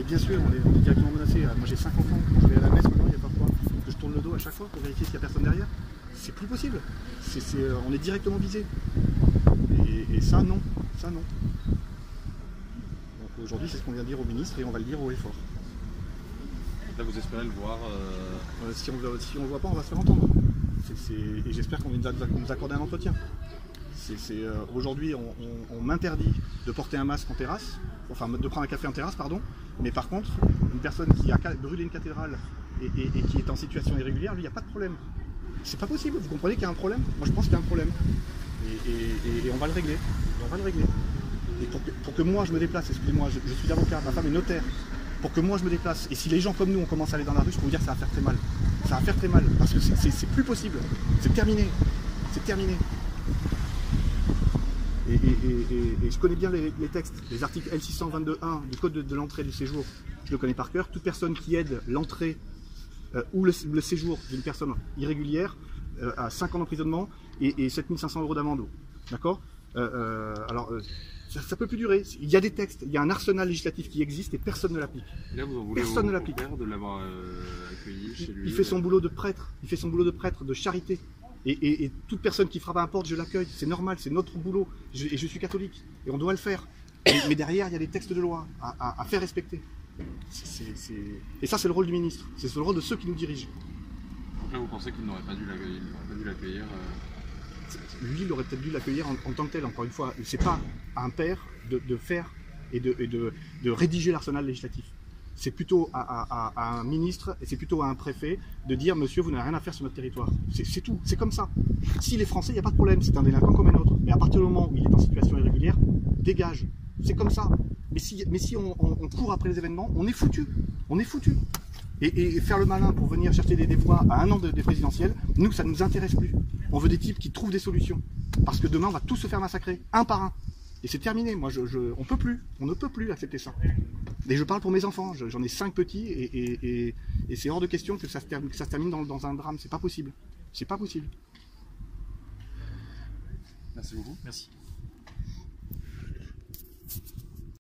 bien sûr, on est directement menacé. Moi j'ai 5 enfants, quand je vais à la messe maintenant, il n'y a pas quoi que je tourne le dos à chaque fois pour vérifier s'il n'y a personne derrière. C'est plus possible. On est directement visé. Et ça non, ça non. Donc aujourd'hui c'est ce qu'on vient de dire au ministre et on va le dire haut et fort. Là vous espérez le voir si on ne le voit pas, on va se faire entendre. Et j'espère qu'on va nous accorder un entretien. Aujourd'hui, on m'interdit de porter un masque en terrasse, enfin de prendre un café en terrasse, pardon. Mais par contre, une personne qui a brûlé une cathédrale et qui est en situation irrégulière, lui, il n'y a pas de problème. C'est pas possible. Vous comprenez qu'il y a un problème? Moi, je pense qu'il y a un problème. Et on va le régler. On va le régler. Et pour que moi, je me déplace, excusez-moi, je suis avocat, ma femme est notaire. Pour que moi, je me déplace. Et si les gens comme nous, on commence à aller dans la rue, je peux vous dire que ça va faire très mal. Ça va faire très mal. Parce que c'est plus possible. C'est terminé. C'est terminé. Et je connais bien les textes, les articles L622.1 du Code de l'entrée et du séjour, je le connais par cœur. Toute personne qui aide l'entrée ou le séjour d'une personne irrégulière à 5 ans d'emprisonnement et 7 500 € d'amende. D'accord? Ça peut plus durer. Il y a des textes, il y a un arsenal législatif qui existe et personne ne l'applique. Personne ne l'applique. De l'avoir accueilli chez lui. Il fait son boulot de prêtre, il fait son boulot de prêtre, de charité. Et toute personne qui frappe à la porte, je l'accueille, c'est normal, c'est notre boulot, et je suis catholique, et on doit le faire. Mais derrière, il y a des textes de loi à faire respecter. Et ça, c'est le rôle du ministre, c'est le rôle de ceux qui nous dirigent. Donc là, vous pensez qu'il n'aurait pas dû l'accueillir Lui, il aurait peut-être dû l'accueillir en tant que tel, encore une fois. C'est pas à un père de faire et de rédiger l'arsenal législatif. C'est plutôt à un ministre et c'est plutôt à un préfet de dire « Monsieur, vous n'avez rien à faire sur notre territoire ». C'est tout, c'est comme ça. S'il est français, il n'y a pas de problème, c'est un délinquant comme un autre. Mais à partir du moment où il est en situation irrégulière, dégage. C'est comme ça. Mais si on court après les événements, on est foutu. On est foutu. Et faire le malin pour venir chercher des voix à 1 an des présidentielles, nous, ça ne nous intéresse plus. On veut des types qui trouvent des solutions. Parce que demain, on va tous se faire massacrer, un par un. Et c'est terminé. Moi, on ne peut plus accepter ça. Et je parle pour mes enfants. J'en ai 5 petits et c'est hors de question que ça se termine dans un drame. C'est pas possible. C'est pas possible. Merci beaucoup. Merci.